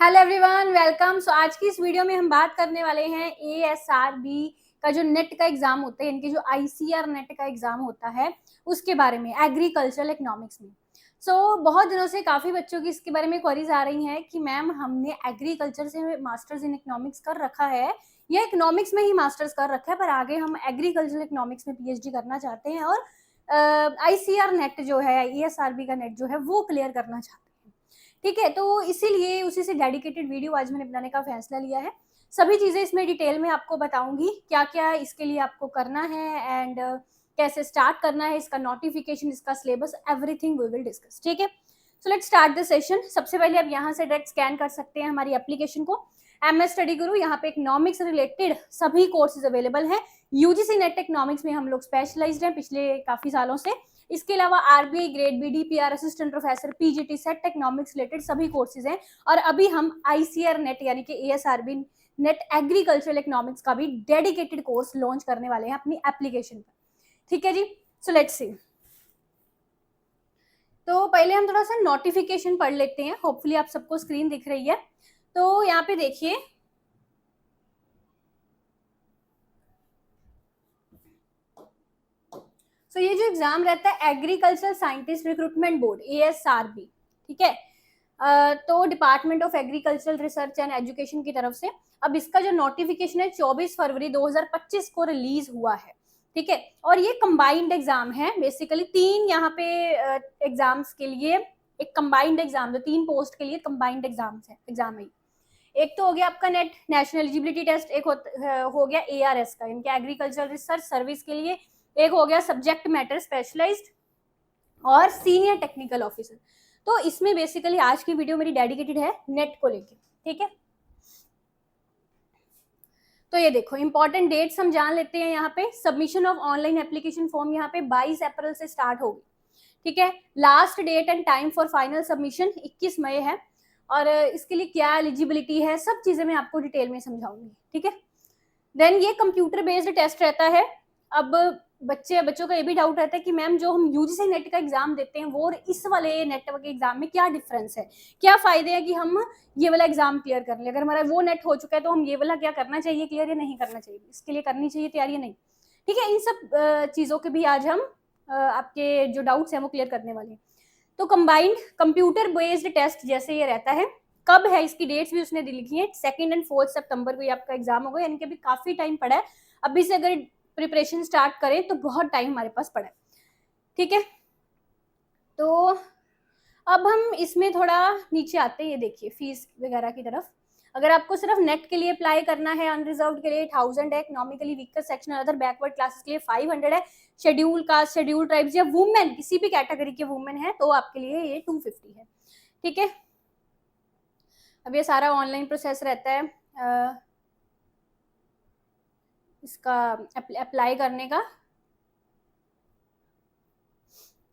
Hello everyone, welcome. सो आज की इस वीडियो में हम बात करने वाले हैं एएसआरबी का जो नेट का एग्जाम होता है, इनकी जो आईसीआर नेट का एग्जाम होता है उसके बारे में, एग्रीकल्चरल इकोनॉमिक्स में। बहुत दिनों से काफ़ी बच्चों की इसके बारे में क्वेरीज आ रही हैं कि मैम हमने एग्रीकल्चर से मास्टर्स इन इकोनॉमिक्स कर रखा है या इकोनॉमिक्स में ही मास्टर्स कर रखा है, पर आगे हम एग्रीकल्चरल इकोनॉमिक्स में पीएचडी करना चाहते हैं और आईसीआर नेट जो है, एएसआरबी का नेट जो है वो क्लियर करना चाहते हैं। ठीक है, तो इसीलिए उसी से डेडिकेटेड वीडियो आज मैंने बनाने का फैसला लिया है। सभी चीज़ें इसमें डिटेल में आपको बताऊंगी, क्या क्या इसके लिए आपको करना है एंड कैसे स्टार्ट करना है, इसका नोटिफिकेशन, इसका syllabus, everything we will discuss. ठीक है, so let's start the session. सबसे पहले आप यहाँ से डायरेक्ट स्कैन कर सकते हैं हमारी एप्लीकेशन को, MS स्टडी गुरु। यहाँ पे इकोनॉमिक्स से रिलेटेड सभी कोर्सेज अवेलेबल हैं। यूजीसी नेट इकोनॉमिक्स में हम लोग स्पेशलाइज्ड हैं पिछले काफ़ी सालों से। इसके अलावा RBI grade B, DPR, assistant professor, PGT, SET economics related सभी कोर्सेज हैं। और अभी हम आईसीआर नेट यानी कि एएसआरबी नेट एग्रीकल्चरल इकोनॉमिक्स का भी डेडिकेटेड कोर्स लॉन्च करने वाले हैं अपनी एप्लीकेशन पर। ठीक है जी, सो लेट्स सी। तो पहले हम थोड़ा सा नोटिफिकेशन पढ़ लेते हैं। होपफुली आप सबको स्क्रीन दिख रही है। तो यहाँ पे देखिए, तो ये जो एग्जाम रहता है agriculture scientist recruitment board, ASRB, ठीक है, तो department of agricultural research and education की तरफ से अब इसका जो नोटिफिकेशन है 24 फरवरी 2025 को रिलीज हुआ है। ठीक है, और ये कंबाइंड एग्जाम है। बेसिकली तीन यहाँ पे एग्जाम्स के लिए एक कंबाइंड एग्जाम है, 3 पोस्ट के लिए कंबाइंड एग्जाम है। एक तो हो गया आपका नेट नेशनल एलिजिबिलिटी टेस्ट, एक हो गया एआरएस का, इनके एग्रीकल्चर रिसर्च सर्विस के लिए, एक हो गया सब्जेक्ट मैटर स्पेशलाइज्ड और सीनियर टेक्निकल ऑफिसर। तो इसमें बेसिकली आज की वीडियो मेरी डेडिकेटेड है नेट को लेके। ठीक है, तो ये देखो इंपॉर्टेंट डेट्स हम जान लेते हैं। यहाँ पे submission of online application form यहाँ पे 22 अप्रैल से स्टार्ट होगी। ठीक है, last date and time for final submission 21 मई है। और इसके लिए क्या एलिजिबिलिटी है, सब चीजें मैं आपको डिटेल में समझाऊंगी। ठीक है, देन ये कंप्यूटर बेस्ड टेस्ट रहता है। अब बच्चों का ये भी डाउट रहता है कि मैम जो हम यूजीसी नेट का एग्जाम देते हैं वो और इस वाले नेटवर्क के एग्जाम में क्या डिफरेंस है, क्या फायदे हैं कि हम ये वाला एग्जाम क्लियर कर लें। अगर हमारा वो नेट हो चुका है तो हम ये वाला क्या करना चाहिए क्लियर या नहीं करना चाहिए, इसके लिए करनी चाहिए तैयारी या नहीं। ठीक है, इन सब चीज़ों के भी आज हम आपके जो डाउट्स हैं वो क्लियर करने वाले हैं। तो कंबाइंड कंप्यूटर बेस्ड टेस्ट जैसे ये रहता है, कब है इसकी डेट्स भी उसने लिखी है, 2 और 4 सितंबर को ये आपका एग्जाम होगा, यानी कि अभी काफी टाइम पड़ा है। अभी से अगर प्रिपरेशन स्टार्ट करें तो बहुत टाइम हमारे पास पड़ा है। ठीक है, तो अब हम इसमें थोड़ा नीचे आते हैं। ये देखिए फीस वगैरह की तरफ। अगर आपको सिर्फ नेट के लिए अप्लाई करना है अनरिजर्व्ड के लिए 1000 है, economically weaker section other backward classes के लिए 500 है, शेड्यूल कास्ट, शेड्यूल ट्राइब्स या वुमेन किसी भी कैटेगरी के वुमेन है तो आपके लिए ये 250 है। ठीक है, अब ये सारा ऑनलाइन प्रोसेस रहता है इसका अप्लाई करने का।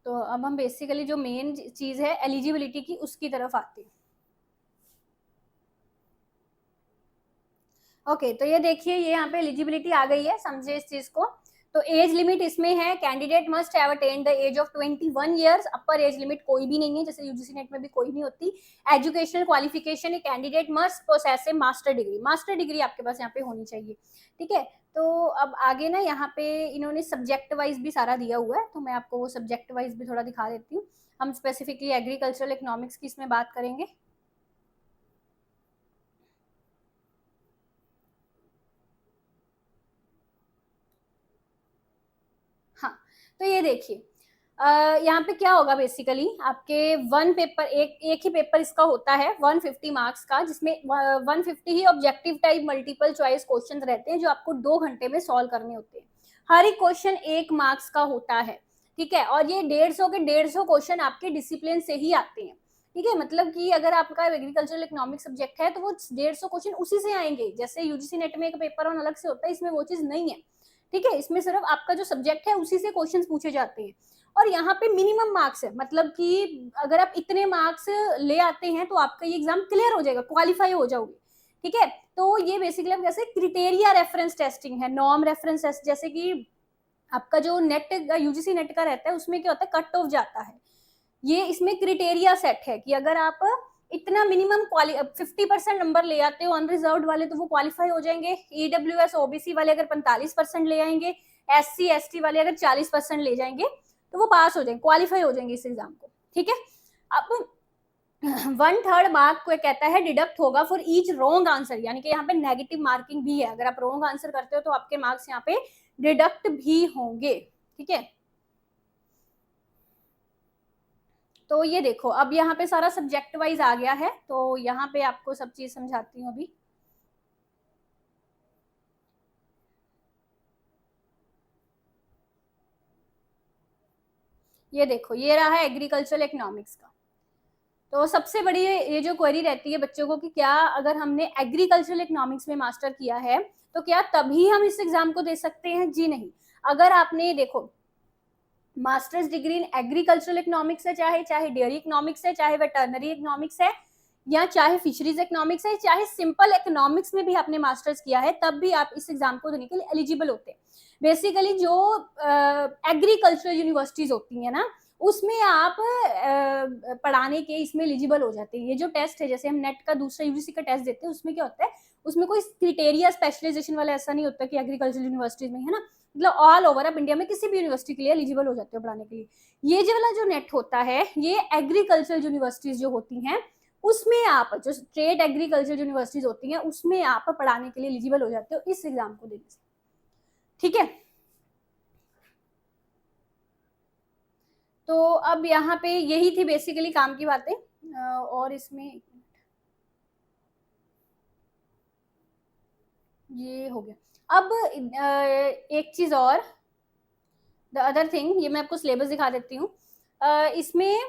तो अब हम बेसिकली जो मेन चीज है एलिजिबिलिटी की उसकी तरफ आते हैं। ओके, तो ये देखिए ये यहाँ पे एलिजिबिलिटी आ गई है, समझे इस चीज को। तो एज लिमिट इसमें है, candidate must have attained the age of 21 years. Upper age limit कोई भी नहीं है, जैसे यूजीसी नेट में भी कोई नहीं होती। Educational qualification, candidate must possess a master degree. Master degree आपके पास यहाँ पे होनी चाहिए। ठीक है, तो अब आगे ना यहाँ पे इन्होंने सब्जेक्ट वाइज भी सारा दिया हुआ है, तो मैं आपको वो सब्जेक्ट वाइज भी थोड़ा दिखा देती हूँ। हम स्पेसिफिकली एग्रीकल्चरल इकोनॉमिक्स की इसमें बात करेंगे। हाँ, तो ये देखिए यहाँ पे क्या होगा, बेसिकली आपके वन पेपर एक ही पेपर इसका होता है 150 मार्क्स का, जिसमें 150 ही objective type multiple choice question रहते हैं जो आपको 2 घंटे में सॉल्व करने होते हैं। हर एक क्वेश्चन 1 मार्क्स का होता है। ठीक है, और ये 150 के 150 क्वेश्चन आपके डिसिप्लिन से ही आते हैं। ठीक है, मतलब कि अगर आपका एग्रीकल्चरल इकोनॉमिक्स सब्जेक्ट है तो वो 150 क्वेश्चन उसी से आएंगे। जैसे यूजीसी नेट में एक पेपर ऑन अलग से होता है, इसमें वो चीज नहीं है। ठीक है, इसमें सिर्फ आपका जो सब्जेक्ट है उसी से क्वेश्चंस पूछे जाते हैं। और यहाँ पे मिनिमम मार्क्स है, मतलब कि अगर आप इतने मार्क्स ले आते हैं तो आपका ये एग्जाम क्लियर हो जाएगा, क्वालिफाई हो जाओगे। ठीक है, तो ये बेसिकली कैसे क्रिटेरिया रेफरेंस टेस्टिंग है, नॉर्म रेफरेंस टेस्ट। जैसे कि आपका जो नेट यूजीसी नेट का रहता है उसमें क्या होता है, कट ऑफ जाता है। ये इसमें क्रिटेरिया सेट है कि अगर आप इतना मिनिमम 50% नंबर ले आते हो अनरिजर्व्ड वाले तो वो क्वालिफाई हो जाएंगे। ईडब्ल्यूएस ओबीसी वाले अगर 45% ले आएंगे, एससी एसटी वाले अगर 40% ले जाएंगे तो वो पास हो जाएंगे, क्वालिफाई हो जाएंगे इस एग्जाम को। ठीक है, अब 1/3 मार्क को कहता है डिडक्ट होगा फॉर ईच रॉन्ग आंसर, यानी कि यहाँ पे नेगेटिव मार्किंग भी है। अगर आप रॉन्ग आंसर करते हो तो आपके मार्क्स यहाँ पे डिडक्ट भी होंगे। ठीक है, तो ये देखो अब यहाँ पे सारा सब्जेक्ट वाइज आ गया है, तो यहाँ पे आपको सब चीज समझाती हूँ अभी। ये देखो ये रहा है एग्रीकल्चरल इकोनॉमिक्स का। तो सबसे बड़ी ये जो क्वेरी रहती है बच्चों को कि क्या अगर हमने एग्रीकल्चरल इकोनॉमिक्स में मास्टर किया है तो क्या तभी हम इस एग्जाम को दे सकते हैं? जी नहीं। अगर आपने देखो masters degree in agricultural economics है, चाहे डेयरी इकोनॉमिक्स है, चाहे वेटरनरी इकोनॉमिक्स है, या चाहे फिशरीज इकोनॉमिक्स है, चाहे सिंपल इकोनॉमिक्स में भी आपने मास्टर्स किया है, तब भी आप इस एग्जाम को देने के लिए एलिजिबल होते हैं। बेसिकली जो एग्रीकल्चरल यूनिवर्सिटीज होती है ना, उसमें आप पढ़ाने के इसमें एलिजिबल हो जाते हैं। ये जो टेस्ट है, जैसे हम नेट का दूसरा यूजीसी का टेस्ट देते हैं, उसमें क्या होता है, उसमें कोई क्रिटेरिया स्पेशलाइजेशन वाला ऐसा नहीं होता कि एग्रीकल्चरल यूनिवर्सिटीज में, है ना, मतलब ऑल ओवर आप इंडिया में किसी भी यूनिवर्सिटी के लिए एलिजिबल हो जाते हो पढ़ाने के लिए। ये जो वाला जो नेट होता है, ये एग्रीकल्चरल यूनिवर्सिटीज जो होती हैं उसमें आप, जो स्टेट एग्रीकल्चर यूनिवर्सिटीज होती हैं उसमें आप पढ़ाने के लिए एलिजिबल हो जाते हो इस एग्जाम को देने से। ठीक है, तो अब यहाँ पे यही थी बेसिकली काम की बातें। और इसमें ये हो गया। अब एक चीज और, द अदर थिंग, ये मैं आपको सिलेबस दिखा देती हूँ। इसमें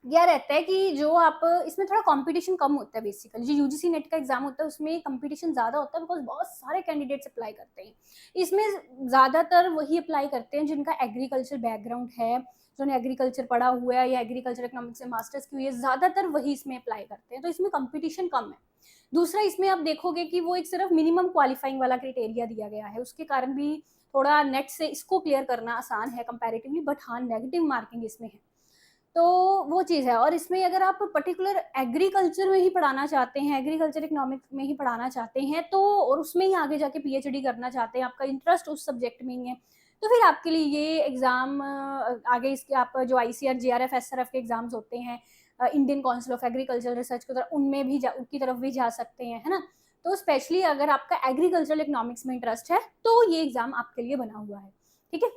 यह रहता है कि जो आप, इसमें थोड़ा कंपटीशन कम होता है। बेसिकली जो यूजीसी नेट का एग्जाम होता है उसमें कंपटीशन ज्यादा होता है, बिकॉज बहुत सारे कैंडिडेट्स अप्लाई करते हैं। इसमें ज्यादातर वही अप्लाई करते हैं जिनका एग्रीकल्चर बैकग्राउंड है, जिन्होंने एग्रीकल्चर पढ़ा हुआ है या एग्रीकल्चर इकोनॉमिक्स में मास्टर्स की हुई है, ज्यादातर वही इसमें अप्लाई करते हैं, तो इसमें कंपटीशन कम है। दूसरा, इसमें आप देखोगे कि वो एक सिर्फ मिनिमम क्वालिफाइंग वाला क्राइटेरिया दिया गया है, उसके कारण भी थोड़ा नेट से इसको क्लियर करना आसान है कंपैरेटिवली, बट हाँ नेगेटिव मार्किंग इसमें है, तो वो चीज़ है। और इसमें अगर आप पर्टिकुलर एग्रीकल्चर में ही पढ़ाना चाहते हैं, एग्रीकल्चर इकोनॉमिक्स में ही पढ़ाना चाहते हैं, तो और उसमें ही आगे जाके पीएचडी करना चाहते हैं, आपका इंटरेस्ट उस सब्जेक्ट में ही है, तो फिर आपके लिए ये एग्ज़ाम आगे इसके आप जो आईसीआर जेआरएफ एसआरएफ के एग्जाम्स होते हैं, Indian council of agriculture research की तरफ, उनमें भी उनकी तरफ भी जा सकते हैं, है ना। तो स्पेशली अगर आपका एग्रीकल्चरल इकोनॉमिक्स में इंटरेस्ट है तो ये एग्जाम आपके लिए बना हुआ है। ठीक है,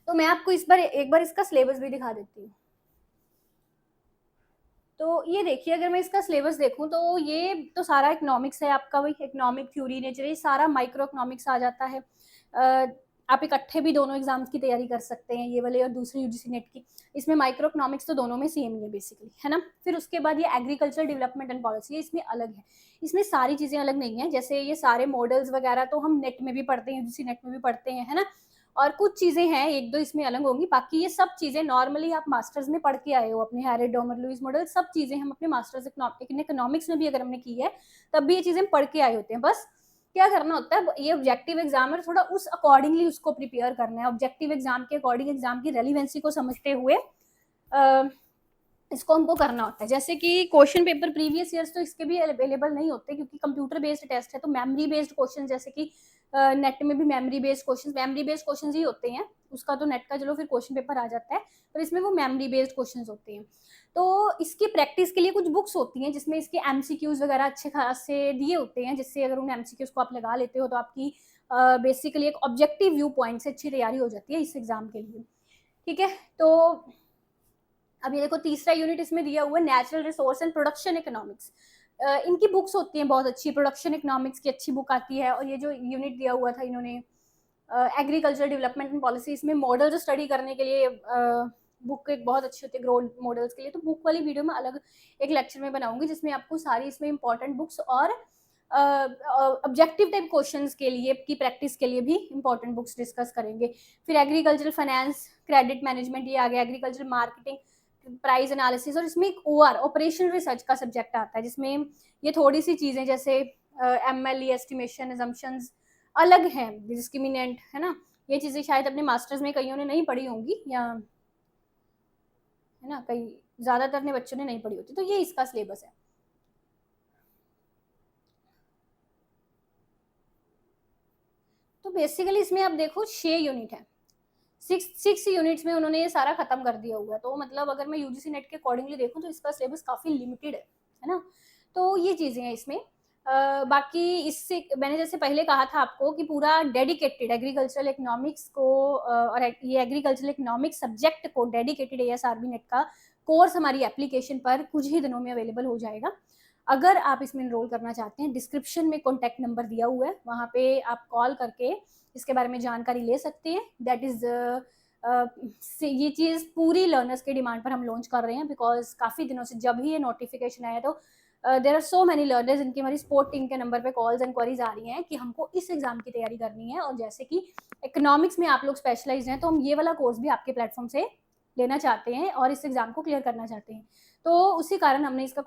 तो मैं आपको इस बार एक बार इसका सिलेबस भी दिखा देती हूँ। तो ये देखिए, अगर मैं इसका सिलेबस देखूं तो ये तो सारा इकोनॉमिक्स है आपका, वही इकोनॉमिक थ्योरी नेचर, ये सारा माइक्रो इकोनॉमिक्स आ जाता है। आप इकट्ठे भी दोनों एग्जाम्स की तैयारी कर सकते हैं, ये वाले और दूसरी यूजीसी नेट की। इसमें माइक्रो इकोनॉमिक्स तो दोनों में सेम ही है बेसिकली, है ना। फिर उसके बाद ये एग्रीकल्चर डेवलपमेंट एंड पॉलिसी, इसमें अलग है, इसमें सारी चीज़ें अलग नहीं है। जैसे ये सारे मॉडल्स वगैरह तो हम नेट में भी पढ़ते हैं, यूजीसी नेट में भी पढ़ते हैं, है ना। और कुछ चीज़ें हैं एक दो इसमें अलग होंगी, बाकी ये सब चीज़ें नॉर्मली आप मास्टर्स में पढ़ के आए हो, अपने हैरिट डोमर लुईस मॉडल, सब चीज़ें हम अपने मास्टर्स इकोनॉमिक्स में भी अगर हमने की है तब भी ये चीज़ें पढ़ के आए होते हैं। बस क्या करना होता है, ये ऑब्जेक्टिव एग्जाम है, थोड़ा उस अकॉर्डिंगली उसको प्रिपेयर करना है, ऑब्जेक्टिव एग्जाम के अकॉर्डिंग एग्जाम की रेलिवेंसी को समझते हुए इसको हमको करना होता है। जैसे कि क्वेश्चन पेपर प्रीवियस ईयर्स तो इसके भी अवेलेबल नहीं होते, क्योंकि कंप्यूटर बेस्ड टेस्ट है, तो मेमोरी बेस्ड क्वेश्चन, जैसे कि नेट में भी मेमोरी बेस्ड क्वेश्चन ही होते हैं, उसका तो नेट का चलो फिर क्वेश्चन पेपर आ जाता है, पर इसमें वो मेमोरी बेस्ड क्वेश्चन होते हैं। तो इसकी प्रैक्टिस के लिए कुछ बुक्स होती हैं जिसमें इसके एमसीक्यूज वगैरह अच्छे खासे दिए होते हैं, जिससे अगर उन एमसीक्यूज को आप लगा लेते हो तो आपकी बेसिकली एक ऑब्जेक्टिव व्यू पॉइंट से अच्छी तैयारी हो जाती है इस एग्जाम के लिए। ठीक है, तो अब ये देखो तीसरा यूनिट इसमें दिया हुआ है, natural resource and production economics. इनकी बुक्स होती हैं बहुत अच्छी, प्रोडक्शन इकोनॉमिक्स की अच्छी बुक आती है। और ये जो यूनिट दिया हुआ था इन्होंने एग्रीकल्चर डेवलपमेंट एंड पॉलिसी, इसमें मॉडल्स स्टडी करने के लिए बुक एक बहुत अच्छी होती है ग्रोथ मॉडल्स के लिए। तो बुक वाली वीडियो में अलग एक लेक्चर में बनाऊंगी जिसमें आपको सारी इसमें इंपॉर्टेंट बुक्स और ऑब्जेक्टिव टाइप क्वेश्चंस के लिए की प्रैक्टिस के लिए भी इंपॉर्टेंट बुक्स डिस्कस करेंगे। फिर एग्रीकल्चर फाइनेंस, क्रेडिट मैनेजमेंट, ये आ गया, एग्रीकल्चर मार्केटिंग, प्राइस एनालिसिस, और इसमें एक ओआर ऑपरेशनल रिसर्च का सब्जेक्ट आता है जिसमें ये थोड़ी सी चीजें जैसे एमएलई एस्टिमेशन, असम्पशंस अलग हैं, डिस्क्रिमिनेंट, है ना। ये चीजें शायद अपने मास्टर्स में कईयों ने नहीं पढ़ी होंगी, या है ना, कई ज्यादातर ने बच्चों ने नहीं पढ़ी होती। तो ये इसका सिलेबस है। तो बेसिकली इसमें आप देखो 6 यूनिट है, 6 यूनिट्स में उन्होंने ये सारा खत्म कर दिया हुआ है। तो मतलब अगर मैं यूजीसी नेट के अकॉर्डिंगली देखूं तो इसका सिलेबस काफी लिमिटेड है ना। तो ये चीजें हैं इसमें। बाकी इससे मैंने जैसे पहले कहा था आपको कि पूरा डेडिकेटेड एग्रीकल्चरल इकोनॉमिक्स को और ये एग्रीकल्चरल इकोनॉमिक्स सब्जेक्ट को डेडिकेटेड एएसआरबी नेट का कोर्स हमारी एप्लीकेशन पर कुछ ही दिनों में अवेलेबल हो जाएगा। अगर आप इसमें एनरोल करना चाहते हैं, डिस्क्रिप्शन में कॉन्टैक्ट नंबर दिया हुआ है, वहाँ पे आप कॉल करके इसके बारे में जानकारी ले सकते हैं। दैट इज ये चीज़ पूरी लर्नर्स के डिमांड पर हम लॉन्च कर रहे हैं, बिकॉज काफ़ी दिनों से जब ही ये नोटिफिकेशन आया तो there are so many learners इनकी हमारी स्पोर्ट टीम के नंबर पे कॉल्स इंक्वायरीज आ रही हैं कि हमको इस एग्जाम की तैयारी करनी है, और जैसे कि इकोनॉमिक्स में आप लोग स्पेशलाइज हैं तो हम ये वाला कोर्स भी आपके प्लेटफॉर्म से लेना चाहते हैं और इस एग्जाम को क्लियर करना चाहते हैं। तो उसी कारण हमने इसका